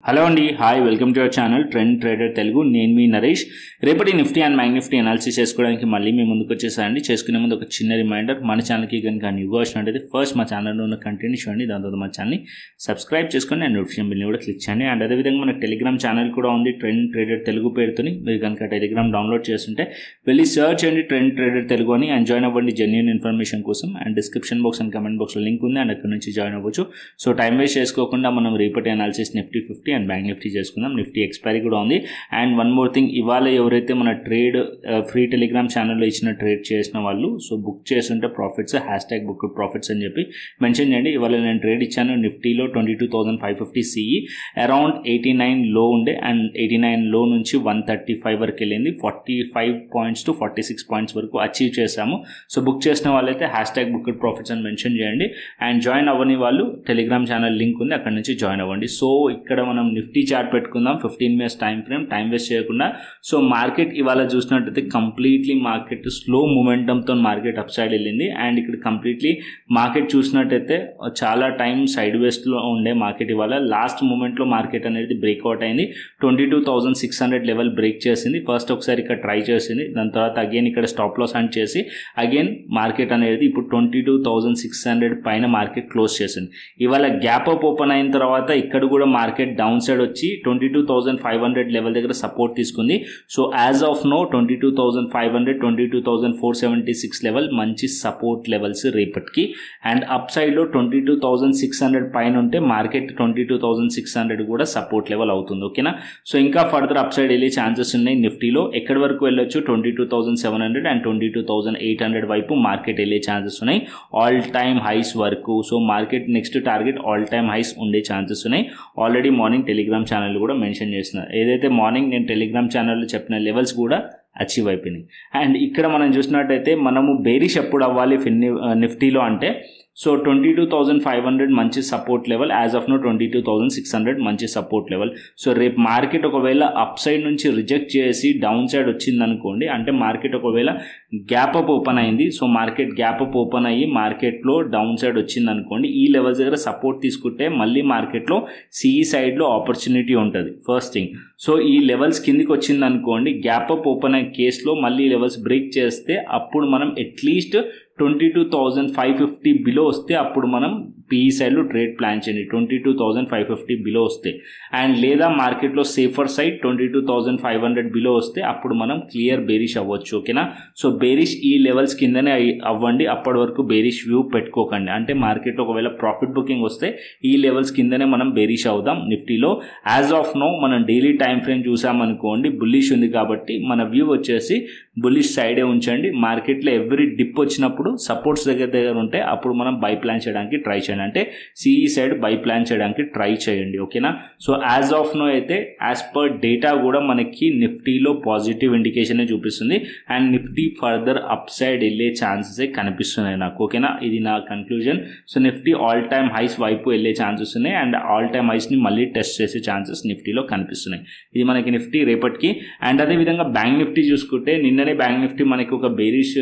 Hello అండి, hi, welcome to our channel trend trader Telugu. నేను మీ నరేష్. రేపటి Nifty and Bank Nifty analysis చేసుకోవడానికి మళ్ళీ మీ ముందుకు వచ్చేసానండి. చేసుకునే ముందు ఒక చిన్న రిమైండర్, మన ఛానల్కి కనుక న్యూగా వచ్చినట్టయితే ఫస్ట్ మా ఛానల్లో ఉన్న కంటెంట్ చూడండి, దాని తర్వాత మా ఛానల్ని సబ్స్క్రైబ్ చేసుకొని అండ్ నోటిఫికేషన్ బిల్ని కూడా క్లిక్ చేయండి. అండ్ అదేవిధంగా మన టెలిగ్రామ్ ఛానల్ కూడా ఉంది, ట్రెండ్ ట్రేడర్ తెలుగు పేరుతోని. మీరు కనుక టెలిగ్రామ్ డౌన్లోడ్ చేస్తుంటే వెళ్ళి సర్చ్ చేయండి ట్రెండ్ ట్రేడర్ తెలుగు అని, అండ్ జాయిన్ అవ్వండి జెన్యూన్ ఇన్ఫర్మేషన్ కోసం. And description box and comment బాక్స్లో లింక్ ఉంది, అండ్ అక్కడ నుంచి జాయిన్ అవ్వచ్చు. సో టైం వేస్ట్ చేసుకోకుండా మనం రేపటి analysis Nifty 50 and Bank Nifty చేసుకుందాం. నిఫ్టీ ఎక్స్పైరీ కూడా ఉంది. అండ్ వన్ మోర్ థింగ్, ఇవాళ ఎవరైతే మన ట్రేడ్ ఫ్రీ టెలిగ్రామ్ ఛానల్లో ఇచ్చిన ట్రేడ్ చేసిన వాళ్ళు సో బుక్ చేస్తుంటే ప్రాఫిట్స్ #, బుక్ ప్రాఫిట్స్ అని చెప్పి మెన్షన్ చేయండి. ఇవాళ నేను ట్రేడ్ ఇచ్చాను నిఫ్టీలో 22,550 CE, అరౌండ్ 89 లో ఉండే, అండ్ 89 లో నుంచి 135 వరకు వెళ్ళింది. 45 పాయింట్స్ టు 46 పాయింట్స్ వరకు అచీవ్ చేశాము. సో బుక్ చేసిన వాళ్ళైతే #, బుక్ ప్రాఫిట్స్ అని మెన్షన్ చేయండి. అండ్ జాయిన్ అవ్వని వాళ్ళు టెలిగ్రామ్ ఛానల్ లింక్ ఉంది, అక్కడ నుంచి జాయిన్ అవ్వండి. సో ఇక్కడ మనం నిఫ్టీ చార్ట్ పెట్టుకుందాం, 15 minutes టైం వేస్ట్ చేయకుండా. సో మార్కెట్ ఇవాళ చూసినట్టయితే కంప్లీట్లీ మార్కెట్ స్లో మూమెంటంతో మార్కెట్ అప్ సైడ్ వెళ్ళింది. అండ్ ఇక్కడ కంప్లీట్లీ మార్కెట్ చూసినట్టయితే చాలా టైం సైడ్ వేస్ట్లో ఉండే మార్కెట్ ఇవాళ లాస్ట్ మూమెంట్లో మార్కెట్ అనేది బ్రేక్అవుట్ అయింది. 22,600 లెవెల్ బ్రేక్ చేసింది. ఫస్ట్ ఒకసారి ఇక్కడ ట్రై చేసింది, దాని తర్వాత అగైన్ ఇక్కడ స్టాప్ లాస్ అండ్ చేసి అగైన్ మార్కెట్ అనేది ఇప్పుడు 22,600 పైన మార్కెట్ క్లోజ్ చేసింది. ఇవాళ గ్యాప్ అప్ ఓపెన్ అయిన తర్వాత ఇక్కడ కూడా మార్కెట్ డౌన్ సైడ్ వచ్చి 22,500 లెవెల్ దగ్గర సపోర్ట్ తీసుకుంది. So as of now 22,500, 22,476 level మంచి సపోర్ట్ లెవెల్స్ రేపటికి. అండ్ అప్ సైడ్లో 22,600 పైన ఉంటే మార్కెట్ 22,600 కూడా సపోర్ట్ లెవెల్ అవుతుంది. ఓకేనా. సో ఇంకా ఫర్దర్ అప్ సైడ్ వెళ్ళే ఛాన్సెస్ ఉన్నాయి. నిఫ్టీలో ఎక్కడి వరకు వెళ్ళొచ్చు, 22,700 అండ్ 22,800 వైపు మార్కెట్ వెళ్ళే ఛాన్సెస్ ఉన్నాయి, ఆల్ టైమ్ హైస్ వరకు. So market next target all time highs ఉండే ఛాన్సెస్ ఉన్నాయి. ఆల్రెడీ మార్నింగ్ టెలిగ్రామ్ ఛానల్ కూడా మెన్షన్ చేస్తున్నారు. ఏదైతే మార్నింగ్ నేను టెలిగ్రామ్ ఛానల్లో చెప్పిన లెవెల్స్ కూడా అచీవ్ అయిపోయినాయి. అండ్ ఇక్కడ మనం చూసినట్టయితే మనము బేరిష్ ఎప్పుడు అవ్వాలి నిఫ్టీలో అంటే, సో 22,500 మంచి support level, as of now 22,600 మంచి సపోర్ట్ లెవెల్. సో రేపు మార్కెట్ ఒకవేళ అప్ సైడ్ నుంచి రిజెక్ట్ చేసి డౌన్ సైడ్ వచ్చింది అనుకోండి, అంటే మార్కెట్ ఒకవేళ గ్యాప్ అప్ ఓపెన్ అయింది, so market gap up open అయ్యి మార్కెట్లో డౌన్ సైడ్ వచ్చింది అనుకోండి, ఈ లెవెల్స్ దగ్గర సపోర్ట్ తీసుకుంటే మళ్ళీ మార్కెట్లో సిఈ సైడ్లో ఆపర్చునిటీ ఉంటుంది ఫస్ట్ థింగ్. సో ఈ లెవెల్స్ కిందికి వచ్చింది అనుకోండి, గ్యాప్ అప్ ఓపెన్ అయ్యే కేసులో మళ్ళీ లెవెల్స్ బ్రేక్ చేస్తే అప్పుడు మనం అట్లీస్ట్ 22,550 బిలో వస్తే అప్పుడు మనం పీఈ సైడ్లో ట్రేడ్ ప్లాన్ చేయండి. 22,550 బిలో వస్తే, అండ్ లేదా మార్కెట్లో సేఫర్ సైడ్ 22,500 బిలో వస్తే అప్పుడు మనం క్లియర్ బేరిష్ అవ్వచ్చు. ఓకేనా. సో బేరిష్ ఈ లెవెల్స్ కిందనే అవ్వండి, అప్పటి వరకు బేరిష్ వ్యూ పెట్టుకోకండి. అంటే మార్కెట్లో ఒకవేళ ప్రాఫిట్ బుకింగ్ వస్తే ఈ లెవెల్స్ కిందనే మనం బేరిష్ అవుదాం నిఫ్టీలో. యాజ్ ఆఫ్ నో మనం డైలీ టైం ఫ్రేమ్ చూసామనుకోండి, బుల్లిష్ ఉంది కాబట్టి మన వ్యూ వచ్చేసి బుల్లిష్ సైడే ఉంచండి. మార్కెట్లో ఎవ్రీ డిప్ వచ్చినప్పుడు సపోర్ట్స్ దగ్గర ఉంటే అప్పుడు మనం బై ప్లాన్ చేయడానికి ట్రై చేయండి, అంటే సిఈ సైడ్ బై ప్లాన్ చేయడానికి ట్రై చేయండి. ఓకేనా. సో యాజ్ ఆఫ్ నో అయితే యాజ్ పర్ డేటా కూడా మనకి నిఫ్టీలో పాజిటివ్ ఇండికేషన్ చూపిస్తుంది, and Nifty further up side వెళ్ళే ఛాన్సెస్ కనిపిస్తున్నాయి నాకు. ఓకేనా. ఇది నా conclusion. So Nifty all time highs వైపు వెళ్ళే ఛాన్సెస్ ఉన్నాయి, అండ్ ఆల్ టైమ్ హైస్ని మళ్ళీ టెస్ట్ చేసే ఛాన్సెస్ నిఫ్టీలో కనిపిస్తున్నాయి. ఇది మనకి నిఫ్టీ రేపటికి. అండ్ అదేవిధంగా బ్యాంక్ నిఫ్టీ చూసుకుంటే, నిన్ననే బ్యాంక్ నిఫ్టీ మనకి ఒక బేరిష్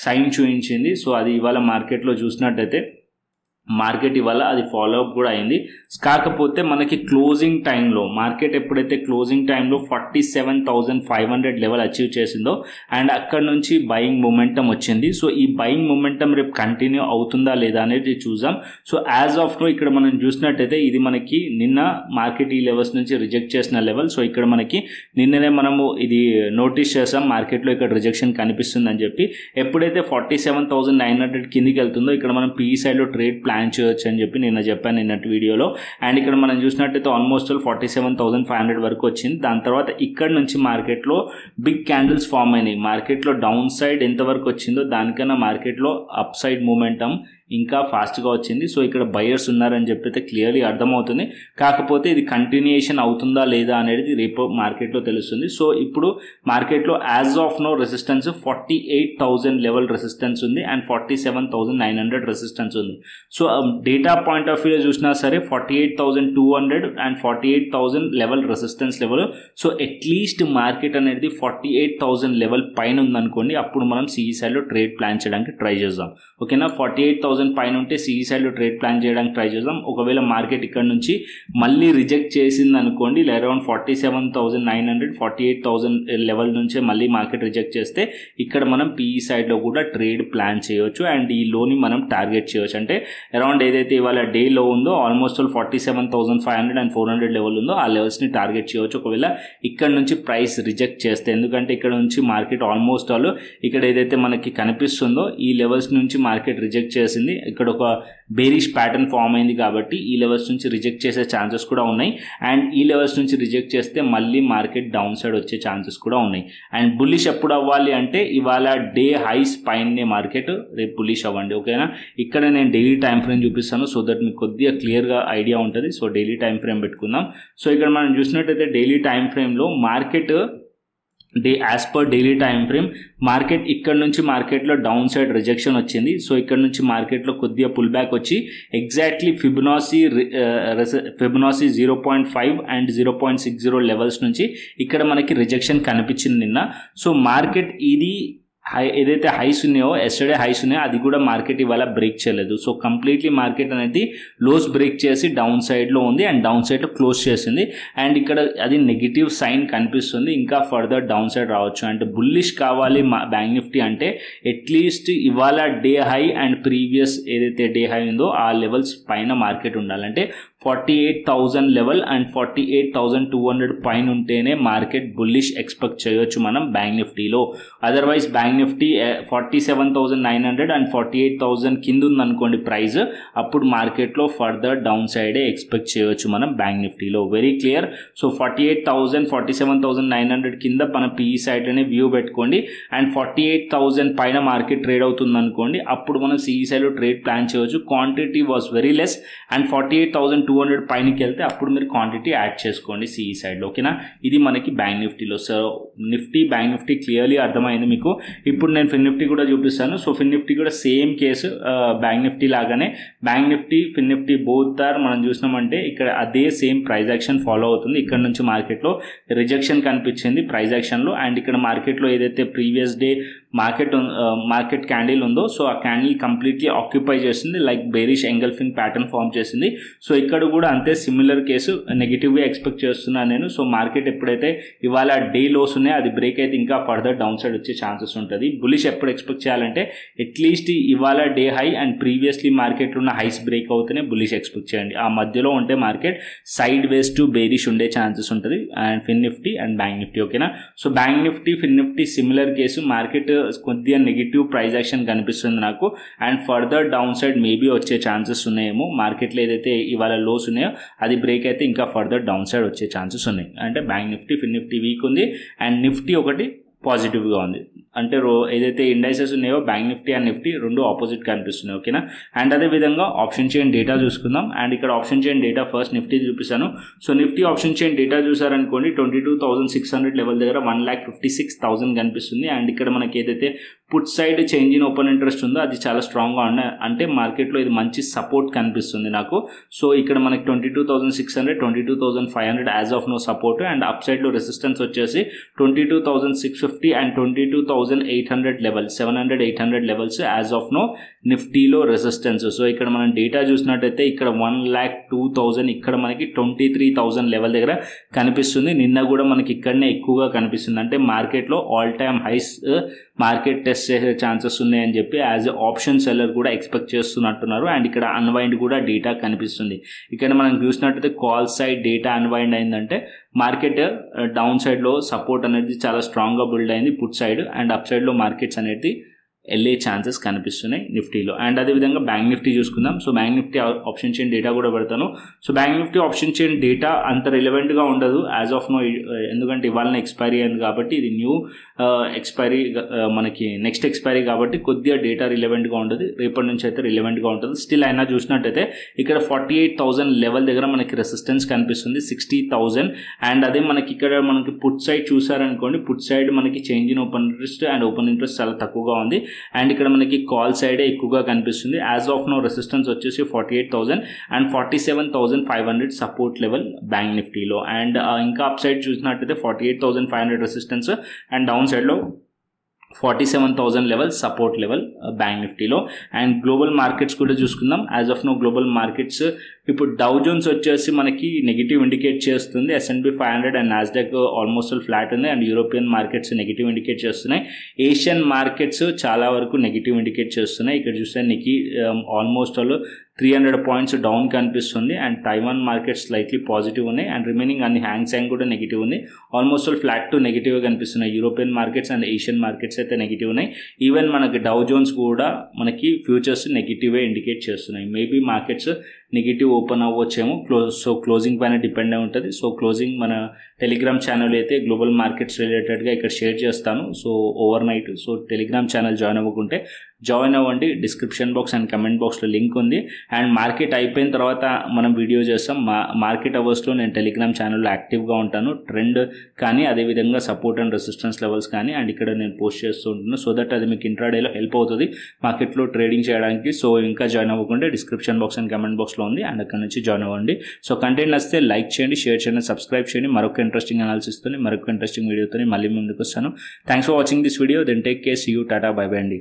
సైన్ చూపించింది. సో అది ఇవాళ మార్కెట్లో చూసినట్టయితే మార్కెట్ ఇవాళ అది ఫాలో అప్ కూడా అయింది. కాకపోతే మనకి క్లోజింగ్ టైంలో మార్కెట్ ఎప్పుడైతే క్లోజింగ్ టైంలో 47,500 లెవెల్ అచీవ్ చేసిందో, అండ్ అక్కడ నుంచి బయింగ్ మొమెంటం వచ్చింది. సో ఈ బయింగ్ మొమెంటం రేపు కంటిన్యూ అవుతుందా లేదా అనేది చూద్దాం. సో యాజ్ ఆఫ్ నో ఇక్కడ మనం చూసినట్టయితే ఇది మనకి నిన్న మార్కెట్ ఈ లెవెల్స్ నుంచి రిజెక్ట్ చేసిన లెవెల్. సో ఇక్కడ మనకి నిన్ననే మనము ఇది నోటీస్ చేసాం, మార్కెట్లో ఇక్కడ రిజెక్షన్ కనిపిస్తుందని చెప్పి. ఎప్పుడైతే 47,900 కిందికి వెళ్తుందో ఇక్కడ మనం పీఈ సైడ్లో ట్రేడ్ ప్లాన్ చేయొచ్చు అని చెప్పి నిన్న చెప్పాను నిన్నటి వీడియోలో. అండ్ ఇక్కడ మనం చూసినట్టయితే ఆల్మోస్ట్ 47,500 వరకు వచ్చింది. దాని తర్వాత ఇక్కడ నుంచి మార్కెట్లో బిగ్ క్యాండిల్స్ ఫామ్ అయినాయి. మార్కెట్లో డౌన్ సైడ్ ఎంతవరకు వచ్చిందో దానికన్నా మార్కెట్లో అప్ సైడ్ మూమెంటం ఇంకా ఫాస్ట్గా వచ్చింది. సో ఇక్కడ బయర్స్ ఉన్నారని చెప్పి అయితే క్లియర్లీ అర్థమవుతుంది. కాకపోతే ఇది కంటిన్యూయేషన్ అవుతుందా లేదా అనేది రేపు మార్కెట్లో తెలుస్తుంది. సో ఇప్పుడు మార్కెట్లో as of now resistance 48,000 level resistance ఉంది, అండ్ 47,900 రెసిస్టెన్స్ ఉంది. సో డేటా పాయింట్ ఆఫ్ వ్యూలో చూసినా సరే 48,200 and 48,000 level resistance level. So at least market అనేది 48,000 లెవెల్ పైన ఉందనుకోండి, అప్పుడు మనం సిఈ సైడ్లో ట్రేడ్ ప్లాన్ చేయడానికి ట్రై చేద్దాం. ఓకేనా. 48,000 48,000 పైన ఉంటే సిఈ సైడ్లో ట్రేడ్ ప్లాన్ చేయడానికి ట్రై చేద్దాం. ఒకవేళ మార్కెట్ ఇక్కడ నుంచి మళ్ళీ రిజెక్ట్ చేసింది అనుకోండి, అరౌండ్ 47,900 48,000 లెవెల్ నుంచే మళ్ళీ మార్కెట్ రిజెక్ట్ చేస్తే ఇక్కడ మనం పిఈ సైడ్లో కూడా ట్రేడ్ ప్లాన్ చేయవచ్చు అండ్ ఈ లోని మనం టార్గెట్ చేయవచ్చు. అంటే అరౌండ్ ఏదైతే ఇవాళ డే లో ఉందో ఆల్మోస్ట్ 47,500 అండ్ 400 లెవెల్ ఉందో ఆ లెవెల్స్ని టార్గెట్ చేయవచ్చు ఒకవేళ ఇక్కడ నుంచి ప్రైస్ రిజెక్ట్ చేస్తే. ఎందుకంటే ఇక్కడ నుంచి మార్కెట్ ఆల్మోస్ట్ ఆల్ ఇక్కడ ఏదైతే మనకి కనిపిస్తుందో ఈ లెవెల్స్ నుంచి మార్కెట్ రిజెక్ట్ చేసింది. ఇక్కడ ఒక బేరిష్ ప్యాటర్న్ ఫామ్ అయింది కాబట్టి ఈ లెవెల్స్ నుంచి రిజెక్ట్ చేసే ఛాన్సెస్ కూడా ఉన్నాయి అండ్ ఈ లెవెల్స్ నుంచి రిజెక్ట్ చేస్తే మళ్ళీ మార్కెట్ డౌన్ సైడ్ వచ్చే ఛాన్సెస్ కూడా ఉన్నాయి. అండ్ బుల్లిష్ ఎప్పుడు అవ్వాలి అంటే ఇవాళ డే హైస్ పైనే మార్కెట్ రేపు బుల్లిష్ అవ్వండి. ఓకేనా, ఇక్కడ నేను డైలీ టైం ఫ్రేమ్ చూపిస్తాను సో దట్ మీకు కొద్దిగా క్లియర్గా ఐడియా ఉంటుంది. సో డైలీ టైం ఫ్రేమ్ పెట్టుకుందాం. సో ఇక్కడ మనం చూసినట్టయితే డైలీ టైం ఫ్రేమ్లో market as per daily time frame market ఇక్కడ నుంచి మార్కెట్లో డౌన్ సైడ్ రిజెక్షన్ వచ్చింది. సో ఇక్కడ నుంచి మార్కెట్లో కొద్దిగా పుల్ బ్యాక్ వచ్చి ఎగ్జాక్ట్లీ ఫిబొనాసీ 0.5 అండ్ 0.60 లెవెల్స్ నుంచి ఇక్కడ మనకి రిజెక్షన్ కనిపించింది నిన్న. సో మార్కెట్ ఇది ఏదైతే హైస్ ఉన్నాయో ఎస్టర్డే హైస్ ఉన్నాయో అది కూడా మార్కెట్ ఇవాళ బ్రేక్ చేయలేదు. సో కంప్లీట్లీ మార్కెట్ అనేది లోస్ బ్రేక్ చేసి డౌన్ సైడ్లో ఉంది అండ్ డౌన్ సైడ్లో క్లోజ్ చేసింది అండ్ ఇక్కడ అది నెగిటివ్ సైన్ కనిపిస్తుంది. ఇంకా ఫర్దర్ డౌన్ సైడ్ రావచ్చు. అంటే బుల్లిష్ కావాలి బ్యాంక్ నిఫ్టీ అంటే అట్లీస్ట్ ఇవాళ డే హై అండ్ ప్రీవియస్ ఏదైతే డే హై ఉందో ఆ లెవెల్స్ పైన మార్కెట్ ఉండాలంటే 48,000 లెవెల్ అండ్ 48,200 పైన ఉంటేనే మార్కెట్ బుల్లిష్ ఎక్స్పెక్ట్ చేయొచ్చు మనం బ్యాంక్ నిఫ్టీలో. అదర్వైజ్ బ్యాంక్ నిఫ్టీ 47,900 అండ్ 48,000 కింద ఉందనుకోండి ప్రైస్, అప్పుడు మార్కెట్లో ఫర్దర్ డౌన్ సైడే ఎక్స్పెక్ట్ చేయొచ్చు మనం బ్యాంక్ నిఫ్టీలో. Very clear. సో 48,000 47,900 కింద మన పిఈ సైడ్లోనే వ్యూ పెట్టుకోండి అండ్ 48,000 పైన మార్కెట్ ట్రేడ్ అవుతుంది అనుకోండి, అప్పుడు మనం సిఈ సైడ్లో ట్రేడ్ ప్లాన్ చేయవచ్చు. Quantity was very less and 48,200 పైనకి వెళ్తే అప్పుడు మీరు క్వాంటిటీ యాడ్ చేసుకోండి సిఈ సైడ్లో. ఓకేనా, ఇది మనకి బ్యాంక్ నిఫ్టీలో. So Nifty bank Nifty clearly అర్థమైంది మీకు. ఇప్పుడు నేను ఫిన్ నిఫ్టీ కూడా చూపిస్తాను. సో ఫిన్ నిఫ్టీ కూడా సేమ్ కేసు బ్యాంక్ నిఫ్టీ లాగానే. Bank Nifty fin Nifty both are మనం చూసినామంటే ఇక్కడ అదే సేమ్ ప్రైస్ యాక్షన్ ఫాలో అవుతుంది. ఇక్కడ నుంచి మార్కెట్లో రిజెక్షన్ కనిపించింది ప్రైస్ యాక్షన్లో అండ్ ఇక్కడ మార్కెట్లో ఏదైతే ప్రీవియస్ డే మార్కెట్ క్యాండిల్ ఉందో సో ఆ క్యాండిల్ కంప్లీట్లీ ఆక్యుపై చేసింది, like bearish engulfing pattern form చేసింది. సో ఇక్కడ కూడా అంతే సిమిలర్ కేసు నెగిటివ్గా ఎక్స్పెక్ట్ చేస్తున్నాను నేను. సో మార్కెట్ ఎప్పుడైతే ఇవాళ డే లోస్ ఉన్నాయో అది బ్రేక్ అయితే ఇంకా ఫర్దర్ డౌన్ సైడ్ వచ్చే ఛాన్సెస్ ఉంటుంది. బులిష్ ఎప్పుడు ఎక్స్పెక్ట్ చేయాలంటే అట్లీస్ట్ ఇవాళ డే హై అండ్ ప్రీవియస్లీ మార్కెట్లో ఉన్న హైస్ బ్రేక్ అవుతూనే బులిష్ ఎక్స్పెక్ట్ చేయండి. ఆ మధ్యలో ఉంటే market sideways to bearish ఉండే ఛాన్సెస్ ఉంటుంది and Fin Nifty and Bank Nifty. ఓకేనా, సో బ్యాంక్ నిఫ్టీ ఫిన్ నిఫ్టీ సిమిలర్ కేసు. మార్కెట్ కొద్దిగా నెగిటివ్ ప్రైస్ యాక్షన్ కనిపిస్తుంది నాకు and further down side maybe వచ్చే ఛాన్సెస్ ఉన్నాయేమో. మార్కెట్లో ఏదైతే ఇవాళ లోస్ ఉన్నాయో అది బ్రేక్ అయితే ఇంకా ఫర్దర్ డౌన్ సైడ్ వచ్చే ఛాన్సెస్ ఉన్నాయి. అంటే బ్యాంక్ నిఫ్టీ ఫిన్ నిఫ్టీ వీక్ ఉంది అండ్ నిఫ్టీ ఒకటి పాజిటివ్గా ఉంది. అంటే ఏదైతే ఇండైసెస్ ఉన్నాయో బ్యాంక్ నిఫ్టీ అండ్ నిఫ్టీ రెండు ఆపోజిట్ కనిపిస్తున్నాయి. ఓకేనా, అండ్ అదేవిధంగా ఆప్షన్ చైన్ డేటా చూసుకుందాం. అండ్ ఇక్కడ option chain data first Nifty చూపిస్తాను. So Nifty option chain data చూసారనుకోండి 22,600 లెవెల్ దగ్గర 1,56,000 కనిపిస్తుంది అండ్ ఇక్కడ మనకి ఏదైతే put side change in open interest ఉందో అది చాలా స్ట్రాంగ్గా ఉన్నాయి. అంటే మార్కెట్లో ఇది మంచి సపోర్ట్ కనిపిస్తుంది నాకు. సో ఇక్కడ మనకి 22,600 22,500 as of now support and up సైడ్లో రెసిస్టెన్స్ వచ్చేసి 22,650 అండ్ 22,800 level 700-800 levels as of now నిఫ్టీలో రెసిస్టెన్స్. సో ఇక్కడ మనం డేటా చూసినట్టయితే ఇక్కడ 1,02,000 ఇక్కడ మనకి 23,000 లెవెల్ దగ్గర కనిపిస్తుంది. నిన్న కూడా మనకి ఇక్కడనే ఎక్కువగా కనిపిస్తుంది. అంటే మార్కెట్లో all time highs market test చేసే ఛాన్సెస్ ఉన్నాయని చెప్పి యాజ్ ఎ ఆప్షన్ సెల్లర్ కూడా ఎక్స్పెక్ట్ చేస్తున్నట్టున్నారు. అండ్ ఇక్కడ అన్వైండ్ కూడా డేటా కనిపిస్తుంది. ఇక్కడ మనం చూసినట్టయితే కాల్ సైడ్ డేటా అన్వైండ్ అయిందంటే మార్కెట్ డౌన్ సైడ్లో సపోర్ట్ అనేది చాలా స్ట్రాంగ్గా బిల్డ్ అయింది పుట్ సైడ్ అండ్ అప్ సైడ్లో మార్కెట్స్ అనేది వెళ్ళే ఛాన్సెస్ కనిపిస్తున్నాయి నిఫ్టీలో. అండ్ అదేవిధంగా బ్యాంక్ నిఫ్టీ చూసుకుందాం. So Bank Nifty option chain data కూడా పెడతాను. So Bank Nifty option chain data అంత రిలవెంట్గా ఉండదు యాజ్ ఆఫ్ నో, ఎందుకంటే ఇవాళ ఎక్స్పైరీ అయింది కాబట్టి ఇది న్యూ ఎక్స్పైరీ మనకి నెక్స్ట్ ఎక్స్పైరీ కాబట్టి కొద్దిగా డేటా రిలవెంట్గా ఉండదు. రేపటి నుంచి అయితే రిలవెంట్గా ఉంటుంది. స్టిల్ అయినా చూసినట్టయితే ఇక్కడ 48,000 లెవెల్ దగ్గర మనకి రెసిస్టెన్స్ కనిపిస్తుంది 60,000 అండ్ అదే మనకి ఇక్కడ మనకి పుట్ సైడ్ చూసారనుకోండి పుట్ సైడ్ మనకి change in open interest and open interest చాలా తక్కువగా ఉంది అండ్ ఇక్కడ మనకి కాల్ సైడే ఎక్కువగా కనిపిస్తుంది. యాజ్ ఆఫ్ నో రెసిస్టెన్స్ వచ్చేసి 48,000 అండ్ 47,500 సపోర్ట్ లెవెల్ బ్యాంక్ నిఫ్టీలో. అండ్ ఇంకా అప్ సైడ్ చూసినట్టయితే 48,500 రెసిస్టెన్స్ అండ్ డౌన్ సైడ్లో 47,000 లెవెల్ సపోర్ట్ లెవెల్ బ్యాంక్ నిఫ్టీలో. అండ్ గ్లోబల్ మార్కెట్స్ కూడా చూసుకుందాం. As of now global markets ఇప్పుడు డౌ జోన్స్ వచ్చేసి మనకి నెగిటివ్ ఇండికేట్ చేస్తుంది. S&P 500 and Nasdaq almost flat ఉంది. And European markets negative indicate చేస్తున్నాయి. ఏషియన్ మార్కెట్స్ చాలా వరకు నెగిటివ్ ఇండికేట్ చేస్తున్నాయి. ఇక్కడ చూస్తే నికీ ఆల్మోస్ట్ 300 పాయింట్స్ డౌన్ కనిపిస్తుంది. And Taiwan markets slightly positive ఉన్నాయి. అండ్ రిమైనింగ్ అన్ని హ్యాంగ్ కూడా నెగిటివ్ ఉంది. ఆల్మోస్ట్ ఫ్లాట్ టు నెగిటివ్గా కనిపిస్తున్నాయి. European markets and Asian markets అయితే నెగిటివ్ ఉన్నాయి. ఈవెన్ మనకి డౌ జోన్స్ కూడా మనకి ఫ్యూచర్స్ నెగిటివే ఇండికేట్ చేస్తున్నాయి. Maybe markets negative open అవ్వచ్చేమో. Closing పైన డిపెండ్ అయి ఉంటుంది. సో క్లోజింగ్ మన టెలిగ్రామ్ ఛానల్ అయితే గ్లోబల్ మార్కెట్స్ రిలేటెడ్గా ఇక్కడ షేర్ చేస్తాను. So overnight Telegram channel join అవ్వకుంటే జాయిన్ అవ్వండి. డిస్క్రిప్షన్ బాక్స్ అండ్ కమెంట్ బాక్స్లో లింక్ ఉంది. అండ్ మార్కెట్ అయిపోయిన తర్వాత మనం వీడియో చేస్తాం. మార్కెట్ అవర్స్లో నేను టెలిగ్రామ్ ఛానల్లో యాక్టివ్గా ఉంటాను. ట్రెండ్ కానీ అదేవిధంగా సపోర్ట్ అండ్ రెసిస్టెన్స్ లెవెల్స్ కానీ అండ్ ఇక్కడ నేను పోస్ట్ చేస్తూ ఉంటాను. సో దట్ అది మీకు ఇంట్రాడేలో హెల్ప్ అవుతుంది మార్కెట్లో ట్రేడింగ్ చేయడానికి. సో ఇంకా జాయిన్ అవ్వకుంటే డిస్క్రిప్షన్ బాక్స్ అండ్ కమెంట్ బాక్స్లో ఉంది. అండ్ అక్కడ నుంచి జాయిన్ అవ్వండి. సో కంటెంట్ నచ్చితే లైక్ చేయండి, షేర్ చేయండి, సబ్స్క్రైబ్ చేయండి. మరొక ఇంట్రెస్టింగ్ అనాలిసిస్తో మరొక ఇంట్రెస్టింగ్ వీడియోతో మళ్ళీ ముందుకు వస్తాను. Thanks for watching this video. Then take care, see you, tata, bye bye అండి.